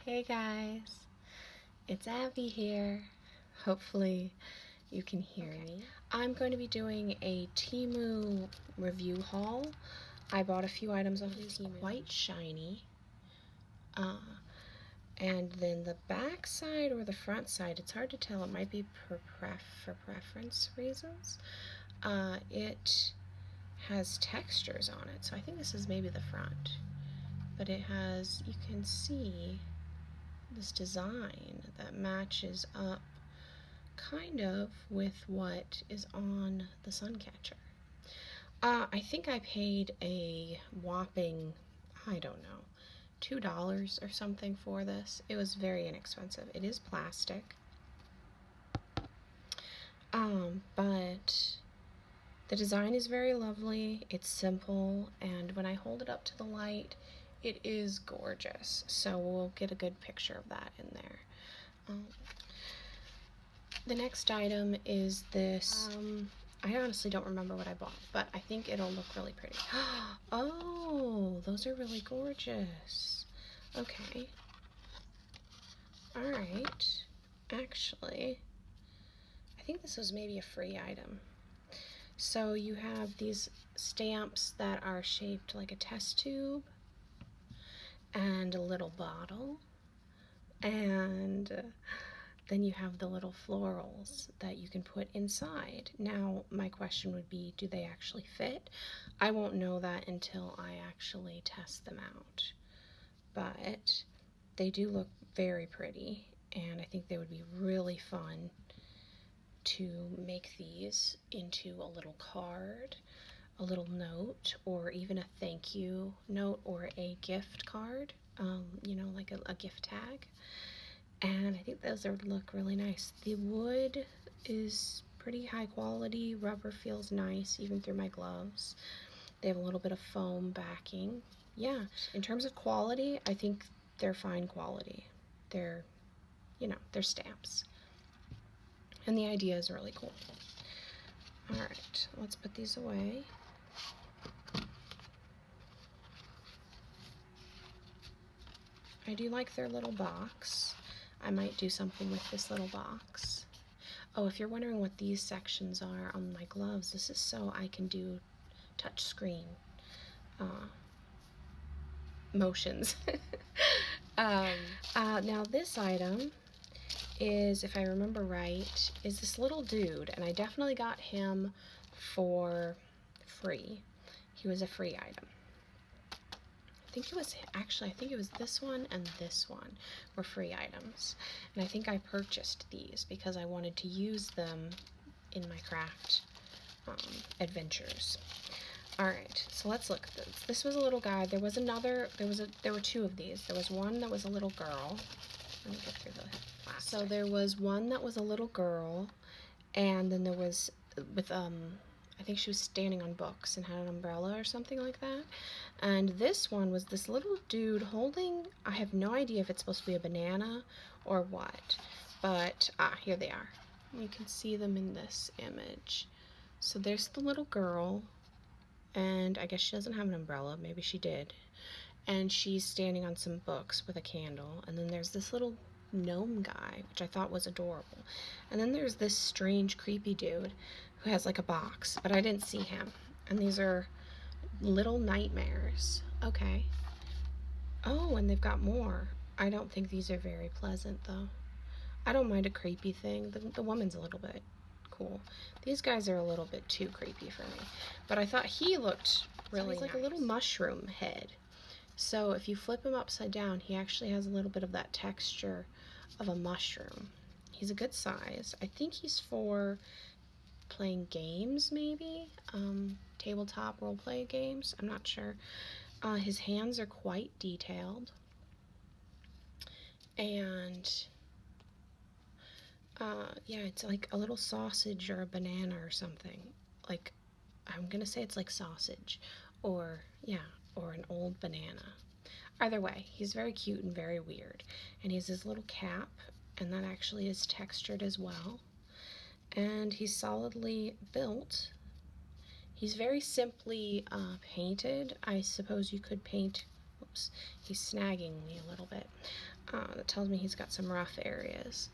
Hey guys, it's Abby here. Hopefully you can hear me. I'm going to be doing a Temu review haul. I bought a few items off of Temu. Quite shiny. And then the back side or the front side, it's hard to tell. It might be for preference reasons. It has textures on it, so I think this is maybe the front. But it has, you can see this design that matches up kind of with what is on the sun catcher. I think I paid a whopping, I don't know, $2 or something for this. It was very inexpensive. It is plastic. But the design is very lovely. It's simple, and when I hold it up to the light, it is gorgeous. So we'll get a good picture of that in there. The next item is this. I honestly don't remember what I bought, but I think it'll look really pretty. Oh, those are really gorgeous. Okay. Alright. Actually, I think this was maybe a free item. So you have these stamps that are shaped like a test tube, and a little bottle, and then you have the little florals that you can put inside. Now, my question would be, do they actually fit? I won't know that until I actually test them out. But they do look very pretty, and I think they would be really fun to make these into a little card, a little note, or even a thank you note or a gift card, you know, like a gift tag. And I think those would look really nice. The wood is pretty high quality. Rubber feels nice even through my gloves. They have a little bit of foam backing. Yeah, in terms of quality, I think they're fine quality. They're, you know, they're stamps. And the idea is really cool. Alright, let's put these away. I do like their little box. I might do something with this little box. Oh, if you're wondering what these sections are on my gloves, this is so I can do touch screen motions. Now this item is, if I remember right, is this little dude, and I definitely got him for free. He was a free item. I think it was this one and this one were free items. And I think I purchased these because I wanted to use them in my craft adventures. Alright, so let's look at this. This was a little guy. There were two of these. There was one that was a little girl. Let me get through the plastic. So there was one that was a little girl, and then there was with I think she was standing on books and had an umbrella or something like that. And this one was this little dude holding, I have no idea if it's supposed to be a banana or what, but here they are. You can see them in this image. So there's the little girl, and I guess she doesn't have an umbrella, maybe she did. And she's standing on some books with a candle. And then there's this little gnome guy, which I thought was adorable. And then there's this strange, creepy dude who has like a box, but I didn't see him. And these are little nightmares. Okay. Oh, and they've got more. I don't think these are very pleasant, though. I don't mind a creepy thing. The woman's a little bit cool. These guys are a little bit too creepy for me. But I thought he looked really nice. Like a little mushroom head. So if you flip him upside down, he actually has a little bit of that texture of a mushroom. He's a good size. I think he's for playing games, maybe? Tabletop role-play games? I'm not sure. His hands are quite detailed. And yeah, it's like a little sausage or a banana or something. Like, I'm gonna say it's like sausage, or yeah, or an old banana. Either way, he's very cute and very weird. And he has his little cap, and that actually is textured as well. And he's solidly built. He's very simply painted. I suppose you could paint, oops, he's snagging me a little bit. That tells me he's got some rough areas.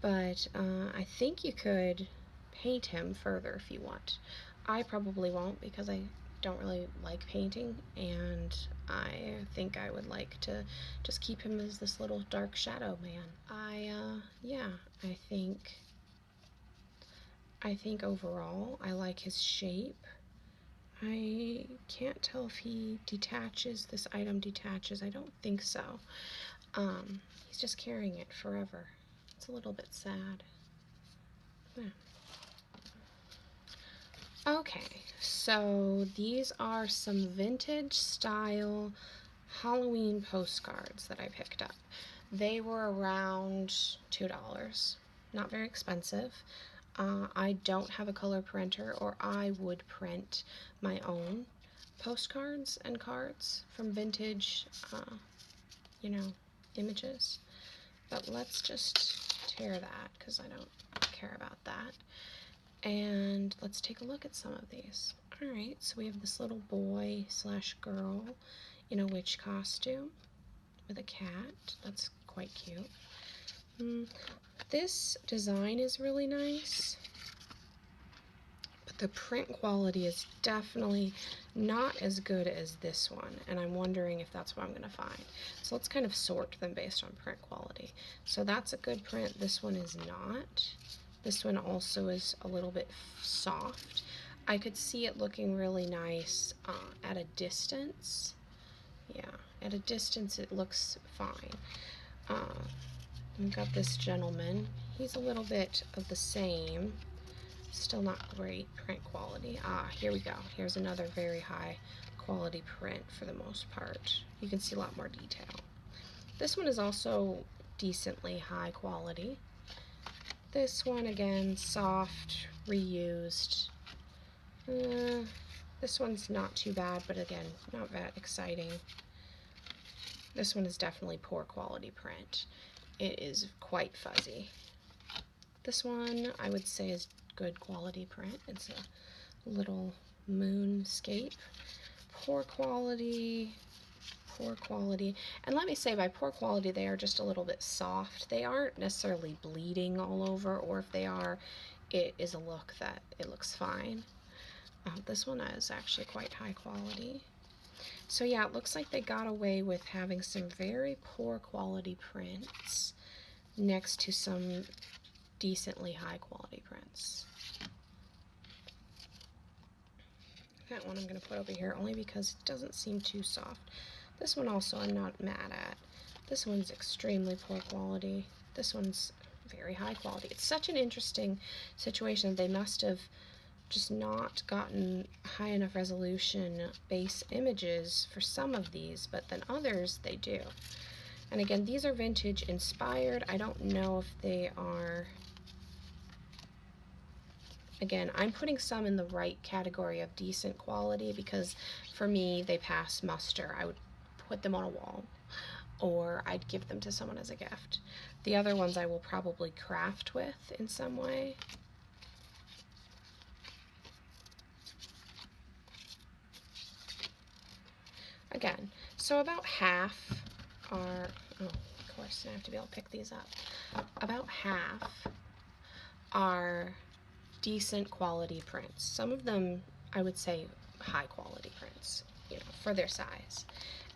But I think you could paint him further if you want. I probably won't because I don't really like painting, and I think I would like to just keep him as this little dark shadow man. Yeah, I think overall I like his shape. I can't tell if he detaches, this item detaches. I don't think so. He's just carrying it forever. It's a little bit sad. Yeah. Okay, so these are some vintage style Halloween postcards that I picked up. They were around $2. Not very expensive. I don't have a color printer, or I would print my own postcards and cards from vintage, images. But let's just tear that because I don't care about that. And let's take a look at some of these. Alright, so we have this little boy / girl in a witch costume with a cat. That's quite cute. This design is really nice, but the print quality is definitely not as good as this one, and I'm wondering if that's what I'm going to find. So let's kind of sort them based on print quality. So that's a good print. This one is not. This one also is a little bit soft. I could see it looking really nice at a distance. Yeah, at a distance it looks fine. We've got this gentleman. He's a little bit of the same. Still not great print quality. Here we go. Here's another very high quality print for the most part. You can see a lot more detail. This one is also decently high quality. This one, again, soft, reused. This one's not too bad, but again, not that exciting. This one is definitely poor quality print. It is quite fuzzy. This one, I would say, is good quality print. It's a little moonscape. Poor quality. And let me say, by poor quality, they are just a little bit soft. They aren't necessarily bleeding all over, or if they are, it is a look that it looks fine. This one is actually quite high quality. So yeah, it looks like they got away with having some very poor quality prints next to some decently high quality prints. That one I'm going to put over here only because it doesn't seem too soft. This one also I'm not mad at. This one's extremely poor quality. This one's very high quality. It's such an interesting situation. They must have just not gotten high enough resolution base images for some of these, but then others they do. And again, these are vintage inspired. I don't know if they are. Again, I'm putting some in the right category of decent quality because for me they pass muster. I would put them on a wall, or I'd give them to someone as a gift. The other ones I will probably craft with in some way. Again, so about half are, of course, I have to be able to pick these up. About half are decent quality prints. Some of them, I would say, high quality prints, for their size.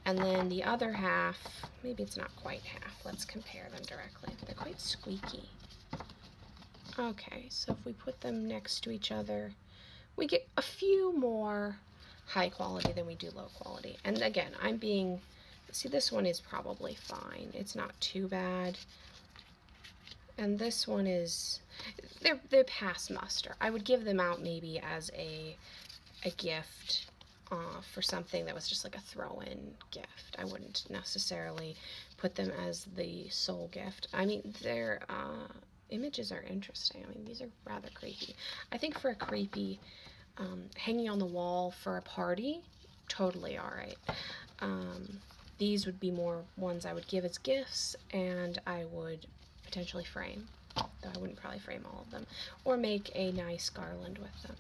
And then the other half, maybe it's not quite half. Let's compare them directly. They're quite squeaky. Okay, so if we put them next to each other, we get a few more high quality than we do low quality. And again, see, this one is probably fine. It's not too bad. And this one is, they're past muster. I would give them out maybe as a gift for something that was just like a throw-in gift. I wouldn't necessarily put them as the sole gift. I mean, their images are interesting. I mean, these are rather creepy. I think for a creepy hanging on the wall for a party, totally all right. These would be more ones I would give as gifts, and I would potentially frame, though I wouldn't probably frame all of them, or make a nice garland with them.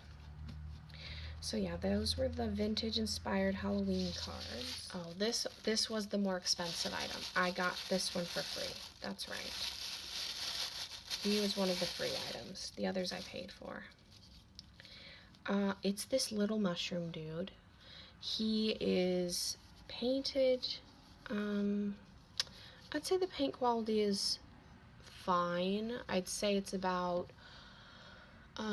So yeah, those were the vintage inspired Halloween cards. Oh, this was the more expensive item. I got this one for free. That's right. He was one of the free items. The others I paid for. It's this little mushroom dude. He is painted. I'd say the paint quality is fine. I'd say it's about,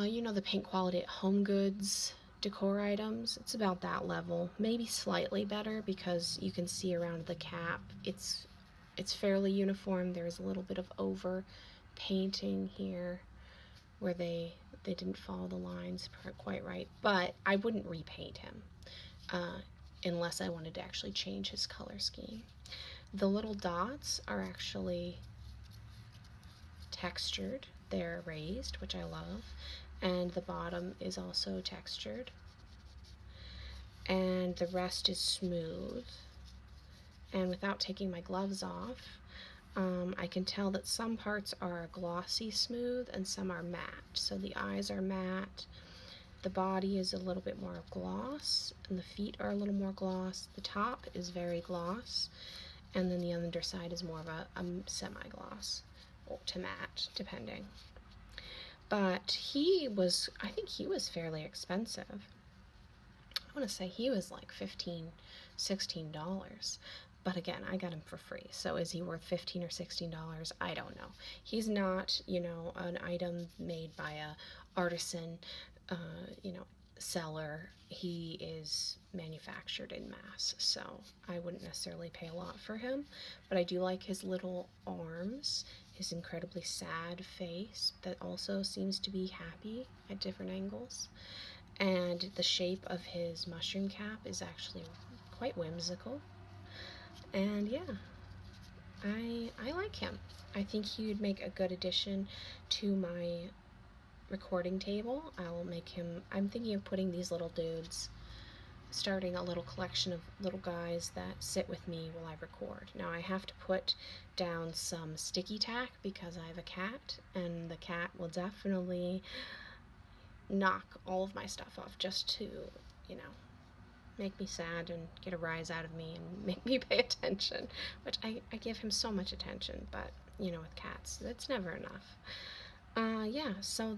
you know, the paint quality at Home Goods decor items. It's about that level, maybe slightly better because you can see around the cap. It's fairly uniform. There's a little bit of over painting here where they didn't follow the lines quite right, but I wouldn't repaint him unless I wanted to actually change his color scheme. The little dots are actually textured. They're raised, which I love, and the bottom is also textured, and the rest is smooth. And without taking my gloves off, I can tell that some parts are glossy smooth and some are matte. So the eyes are matte, the body is a little bit more gloss, and the feet are a little more gloss. The top is very gloss, and then the underside is more of a semi-gloss or to matte, depending. But I think he was fairly expensive. I want to say he was like $15, $16. But again, I got him for free. So is he worth $15 or $16? I don't know. He's not, you know, an item made by a artisan, you know, seller. He is manufactured in mass. So I wouldn't necessarily pay a lot for him. But I do like his little arms, his incredibly sad face that also seems to be happy at different angles. And the shape of his mushroom cap is actually quite whimsical. And yeah, I like him. I think he would make a good addition to my recording table. I'm thinking of putting these little dudes, starting a little collection of little guys that sit with me while I record. Now I have to put down some sticky tack because I have a cat, and the cat will definitely knock all of my stuff off just to, you know, make me sad and get a rise out of me and make me pay attention, which I give him so much attention, but, you know, with cats, it's never enough. Yeah, so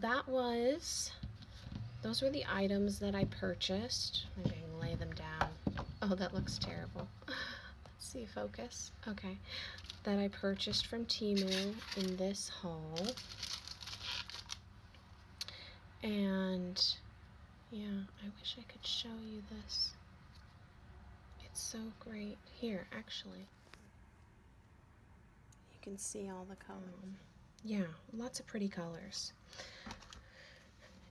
those were the items that I purchased. Maybe I can lay them down. Oh, that looks terrible. Let's see, focus. Okay. That I purchased from Temu in this haul. And yeah, I wish I could show you this. It's so great. Here, actually. You can see all the colors. Yeah, lots of pretty colors.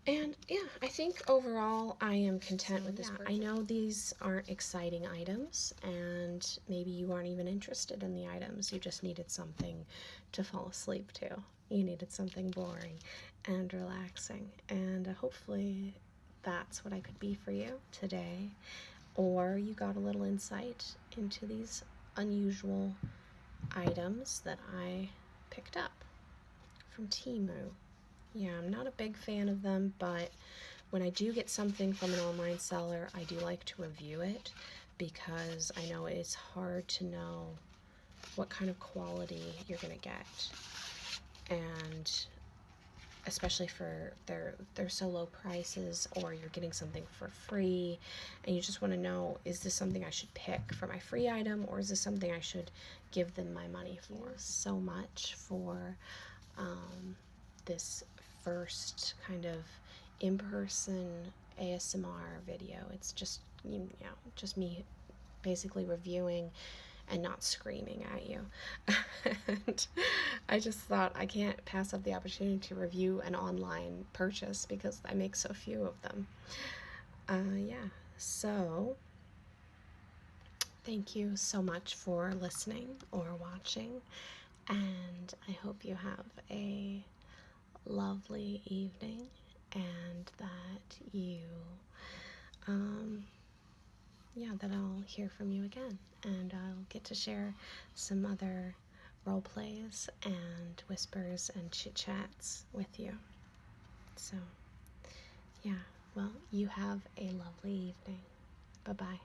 And yeah, I think overall I am content with this purchase. I know these aren't exciting items, and maybe you aren't even interested in the items. You just needed something to fall asleep to. You needed something boring and relaxing. And hopefully that's what I could be for you today. Or you got a little insight into these unusual items that I picked up from Temu. Yeah, I'm not a big fan of them, but when I do get something from an online seller, I do like to review it because I know it's hard to know what kind of quality you're going to get. And especially for they're so low prices, or you're getting something for free and you just want to know, is this something I should pick for my free item, or is this something I should give them my money for? Thank you so much for this first kind of in-person ASMR video. It's just, you know, just me basically reviewing and not screaming at you. And I just thought I can't pass up the opportunity to review an online purchase because I make so few of them. Yeah, so thank you so much for listening or watching, and I hope you have a lovely evening, and that you that I'll hear from you again, and I'll get to share some other role plays and whispers and chit chats with you. So yeah, Well, you have a lovely evening. Bye-bye.